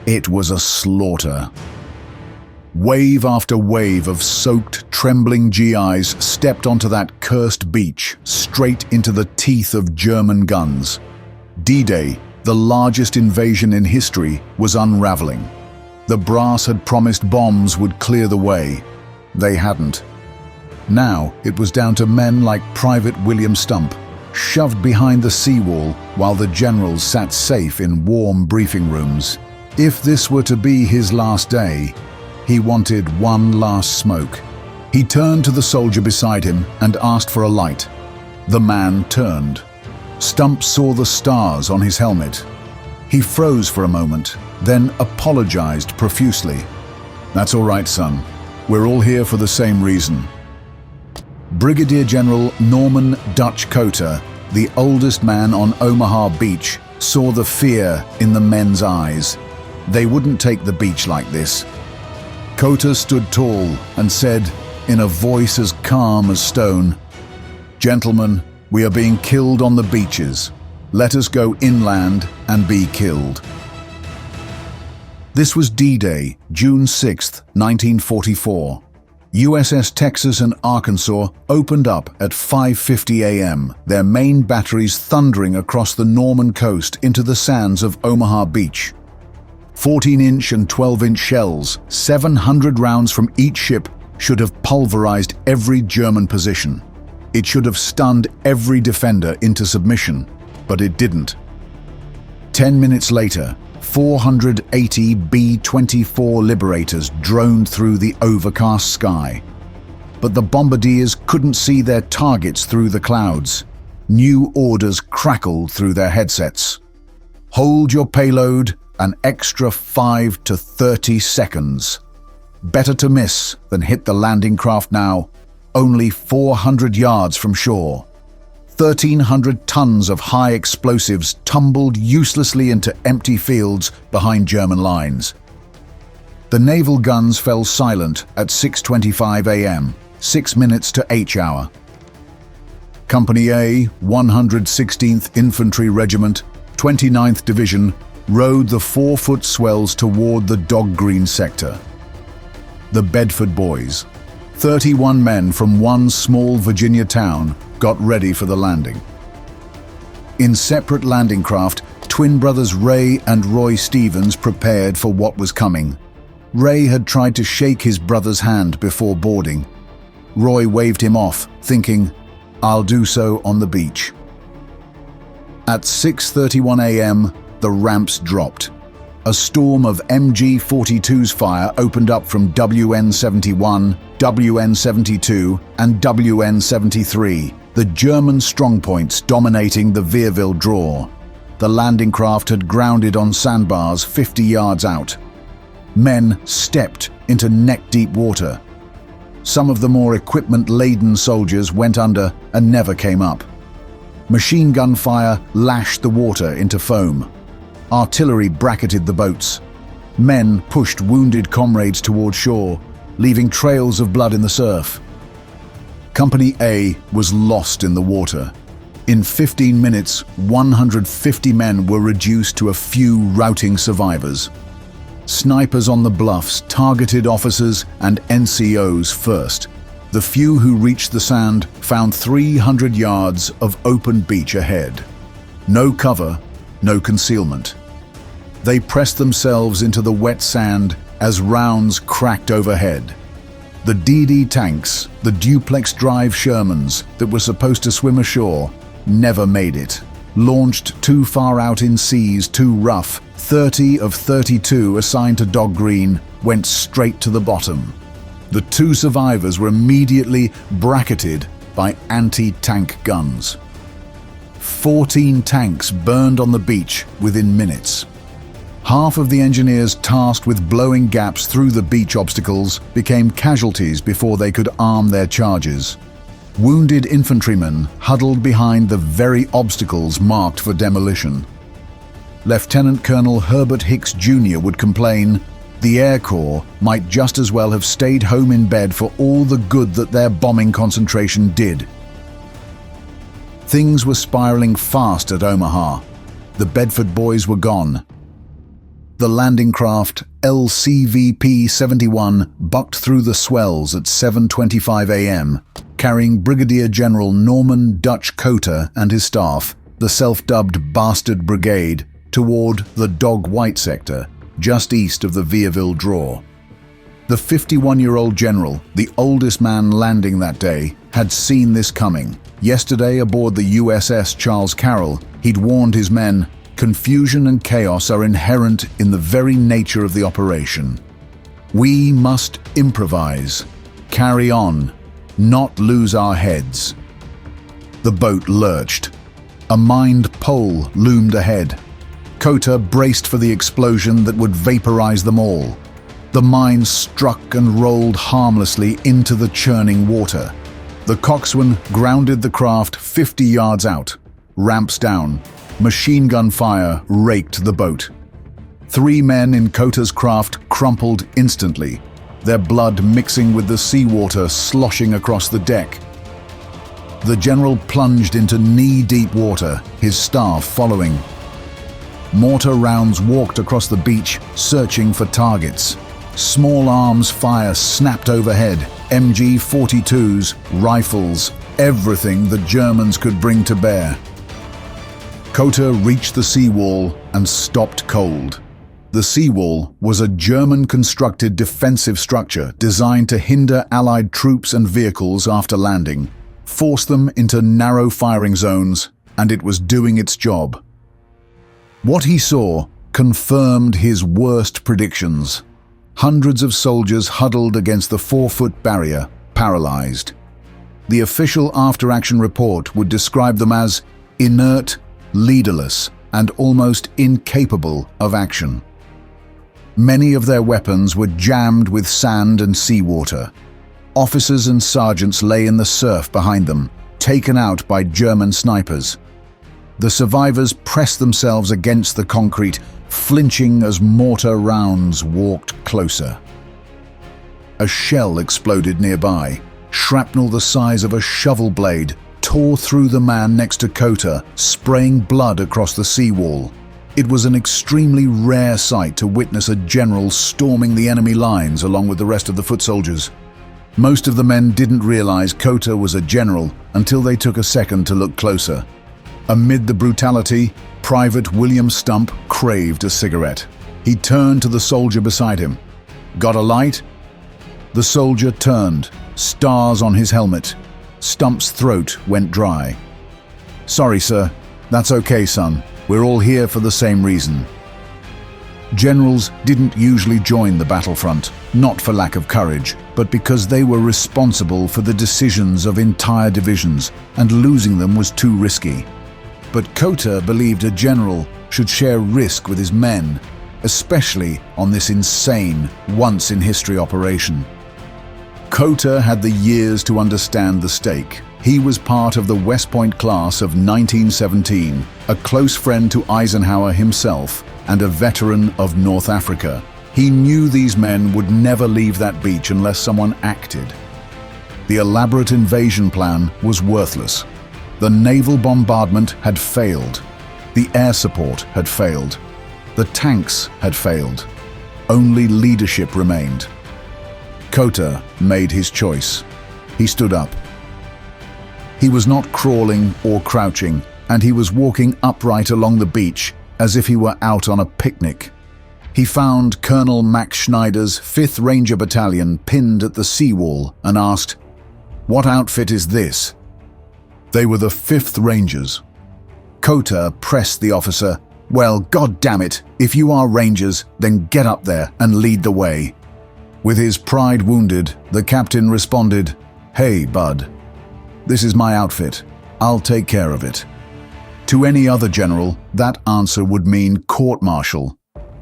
It was a slaughter. Wave after wave of soaked, trembling GIs stepped onto that cursed beach, straight into the teeth of German guns. D-Day, the largest invasion in history, was unraveling. The brass had promised bombs would clear the way. They hadn't. Now it was down to men like Private William Stump, shoved behind the seawall while the generals sat safe in warm briefing rooms. If this were to be his last day, he wanted one last smoke. He turned to the soldier beside him and asked for a light. The man turned. Stump saw the stars on his helmet. He froze for a moment, then apologized profusely. "That's all right, son. We're all here for the same reason." Brigadier General Norman Dutch Cota, the oldest man on Omaha Beach, saw the fear in the men's eyes. They wouldn't take the beach like this. Cota stood tall and said, in a voice as calm as stone, "Gentlemen, we are being killed on the beaches. Let us go inland and be killed." This was D-Day, June 6, 1944. USS Texas and Arkansas opened up at 5:50 a.m., their main batteries thundering across the Norman coast into the sands of Omaha Beach. 14-inch and 12-inch shells, 700 rounds from each ship, should have pulverized every German position. It should have stunned every defender into submission, but it didn't. 10 minutes later, 480 B-24 Liberators droned through the overcast sky. But the bombardiers couldn't see their targets through the clouds. New orders crackled through their headsets. "Hold your payload an extra 5 to 30 seconds. Better to miss than hit the landing craft now, only 400 yards from shore." 1,300 tons of high explosives tumbled uselessly into empty fields behind German lines. The naval guns fell silent at 6:25 a.m., 6 minutes to H hour. Company A, 116th Infantry Regiment, 29th Division, rode the 4-foot swells toward the Dog Green sector. The Bedford Boys, 31 men from one small Virginia town, got ready for the landing. In separate landing craft, twin brothers Ray and Roy Stevens prepared for what was coming. Ray had tried to shake his brother's hand before boarding. Roy waved him off, thinking, "I'll do so on the beach." At 6:31 a.m., the ramps dropped. A storm of MG-42's fire opened up from WN-71, WN-72, and WN-73, the German strongpoints dominating the Vierville draw. The landing craft had grounded on sandbars 50 yards out. Men stepped into neck-deep water. Some of the more equipment-laden soldiers went under and never came up. Machine gun fire lashed the water into foam. Artillery bracketed the boats. Men pushed wounded comrades toward shore, leaving trails of blood in the surf. Company A was lost in the water. In 15 minutes, 150 men were reduced to a few routing survivors. Snipers on the bluffs targeted officers and NCOs first. The few who reached the sand found 300 yards of open beach ahead. No cover, no concealment. They pressed themselves into the wet sand as rounds cracked overhead. The DD tanks, the duplex drive Shermans that were supposed to swim ashore, never made it. Launched too far out in seas too rough, 30 of 32 assigned to Dog Green went straight to the bottom. The 2 survivors were immediately bracketed by anti-tank guns. 14 tanks burned on the beach within minutes. Half of the engineers tasked with blowing gaps through the beach obstacles became casualties before they could arm their charges. Wounded infantrymen huddled behind the very obstacles marked for demolition. Lieutenant Colonel Herbert Hicks Jr. would complain, the Air Corps might just as well have stayed home in bed for all the good that their bombing concentration did. Things were spiraling fast at Omaha. The Bedford Boys were gone. The landing craft LCVP-71 bucked through the swells at 7:25 a.m., carrying Brigadier General Norman Dutch Cota and his staff, the self-dubbed Bastard Brigade, toward the WWII sector, just east of the Vierville Draw. The 51-year-old general, the oldest man landing that day, had seen this coming. Yesterday, aboard the USS Charles Carroll, he'd warned his men, confusion and chaos are inherent in the very nature of the operation. We must improvise, carry on, not lose our heads. The boat lurched. A mined pole loomed ahead. Cota braced for the explosion that would vaporize them all. The mine struck and rolled harmlessly into the churning water. The coxswain grounded the craft 50 yards out. Ramps down. Machine gun fire raked the boat. 3 men in Cota's craft crumpled instantly, their blood mixing with the seawater sloshing across the deck. The general plunged into knee-deep water, his staff following. Mortar rounds walked across the beach, searching for targets. Small arms fire snapped overhead, MG-42s, rifles, everything the Germans could bring to bear. Cota reached the seawall and stopped cold. The seawall was a German-constructed defensive structure designed to hinder Allied troops and vehicles after landing, force them into narrow firing zones, and it was doing its job. What he saw confirmed his worst predictions. Hundreds of soldiers huddled against the 4-foot barrier, paralyzed. The official after-action report would describe them as inert, leaderless, and almost incapable of action. Many of their weapons were jammed with sand and seawater. Officers and sergeants lay in the surf behind them, taken out by German snipers. The survivors pressed themselves against the concrete, flinching as mortar rounds walked closer. A shell exploded nearby. Shrapnel the size of a shovel blade tore through the man next to Cota, spraying blood across the seawall. It was an extremely rare sight to witness a general storming the enemy lines along with the rest of the foot soldiers. Most of the men didn't realize Cota was a general until they took a second to look closer. Amid the brutality, Private William Stump craved a cigarette. He turned to the soldier beside him. "Got a light?" The soldier turned, stars on his helmet. Stump's throat went dry. "Sorry, sir. That's okay, son. We're all here for the same reason." Generals didn't usually join the battlefront, not for lack of courage, but because they were responsible for the decisions of entire divisions, and losing them was too risky. But Cota believed a general should share risk with his men, especially on this insane, once-in-history operation. Cota had the years to understand the stake. He was part of the West Point class of 1917, a close friend to Eisenhower himself, and a veteran of North Africa. He knew these men would never leave that beach unless someone acted. The elaborate invasion plan was worthless. The naval bombardment had failed. The air support had failed. The tanks had failed. Only leadership remained. Cota made his choice. He stood up. He was not crawling or crouching, and he was walking upright along the beach as if he were out on a picnic. He found Colonel Max Schneider's 5th Ranger Battalion pinned at the seawall and asked, "What outfit is this?" They were the 5th Rangers. Cota pressed the officer, "Well, God damn it, if you are Rangers, then get up there and lead the way." With his pride wounded, the captain responded, "Hey, bud. This is my outfit. I'll take care of it." To any other general, that answer would mean court-martial.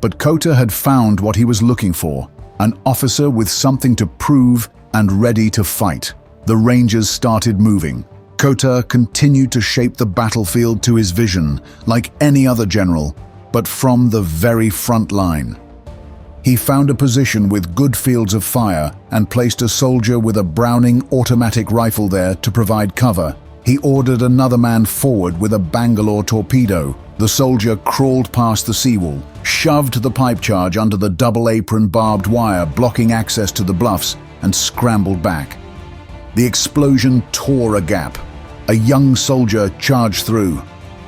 But Cota had found what he was looking for, an officer with something to prove and ready to fight. The Rangers started moving. Cota continued to shape the battlefield to his vision, like any other general, but from the very front line. He found a position with good fields of fire and placed a soldier with a Browning automatic rifle there to provide cover. He ordered another man forward with a Bangalore torpedo. The soldier crawled past the seawall, shoved the pipe charge under the double-apron barbed wire blocking access to the bluffs, and scrambled back. The explosion tore a gap. A young soldier charged through.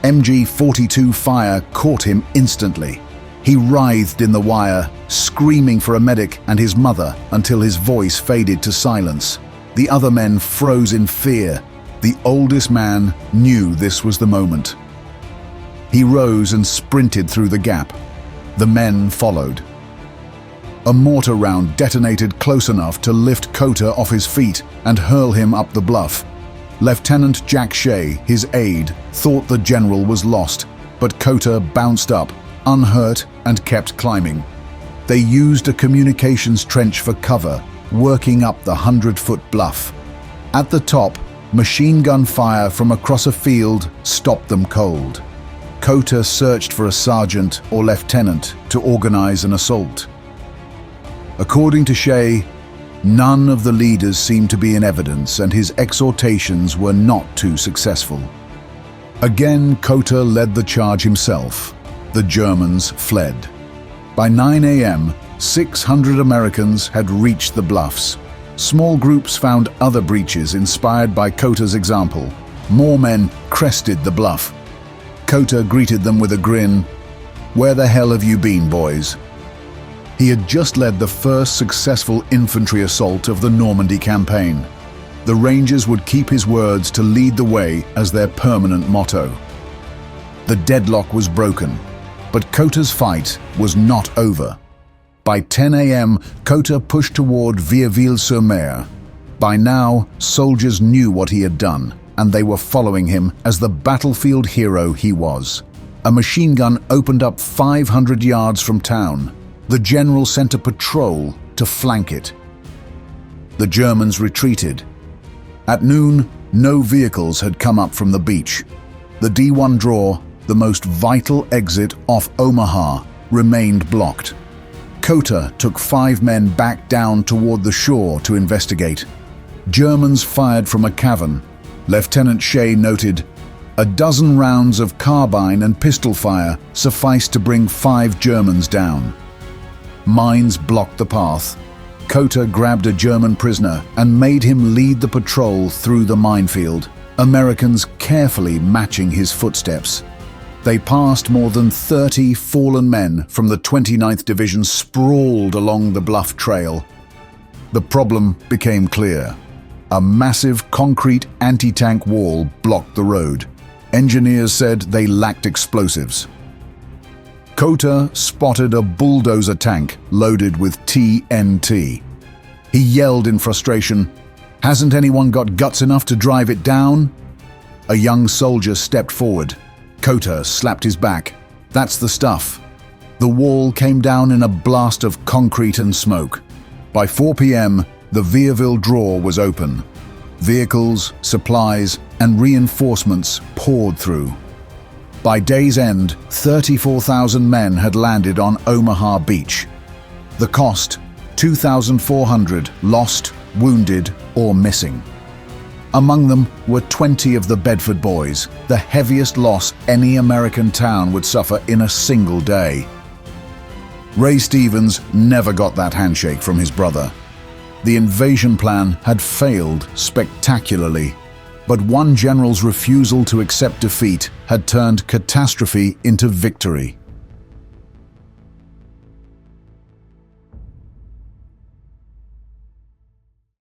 MG-42 fire caught him instantly. He writhed in the wire, screaming for a medic and his mother until his voice faded to silence. The other men froze in fear. The oldest man knew this was the moment. He rose and sprinted through the gap. The men followed. A mortar round detonated close enough to lift Cota off his feet and hurl him up the bluff. Lieutenant Jack Shea, his aide, thought the general was lost, but Cota bounced up, unhurt, and kept climbing. They used a communications trench for cover, working up the 100-foot bluff. At the top, machine gun fire from across a field stopped them cold. Cota searched for a sergeant or lieutenant to organize an assault. According to Shea, none of the leaders seemed to be in evidence, and his exhortations were not too successful. Again, Cota led the charge himself. The Germans fled. By 9 a.m., 600 Americans had reached the bluffs. Small groups found other breaches inspired by Cota's example. More men crested the bluff. Cota greeted them with a grin. "Where the hell have you been, boys?" He had just led the first successful infantry assault of the Normandy campaign. The Rangers would keep his words to lead the way as their permanent motto. The deadlock was broken, but Cota's fight was not over. By 10 a.m., Cota pushed toward Vieilleville-sur-Mer. By now, soldiers knew what he had done, and they were following him as the battlefield hero he was. A machine gun opened up 500 yards from town. The general sent a patrol to flank it. The Germans retreated. At noon, no vehicles had come up from the beach. The D1 draw, the most vital exit off Omaha, remained blocked. Cota took 5 men back down toward the shore to investigate. Germans fired from a cavern. Lieutenant Shea noted, "A dozen rounds of carbine and pistol fire sufficed to bring 5 Germans down." Mines blocked the path. Cota grabbed a German prisoner and made him lead the patrol through the minefield, Americans carefully matching his footsteps. They passed more than 30 fallen men from the 29th Division sprawled along the bluff trail. The problem became clear. A massive concrete anti-tank wall blocked the road. Engineers said they lacked explosives. Cota spotted a bulldozer tank loaded with TNT. He yelled in frustration, "Hasn't anyone got guts enough to drive it down?" A young soldier stepped forward. Cota slapped his back. "That's the stuff." The wall came down in a blast of concrete and smoke. By 4 p.m., the Vieilleville draw was open. Vehicles, supplies, and reinforcements poured through. By day's end, 34,000 men had landed on Omaha Beach. The cost, 2,400 lost, wounded, or missing. Among them were 20 of the Bedford Boys, the heaviest loss any American town would suffer in a single day. Ray Stevens never got that handshake from his brother. The invasion plan had failed spectacularly, but one general's refusal to accept defeat had turned catastrophe into victory.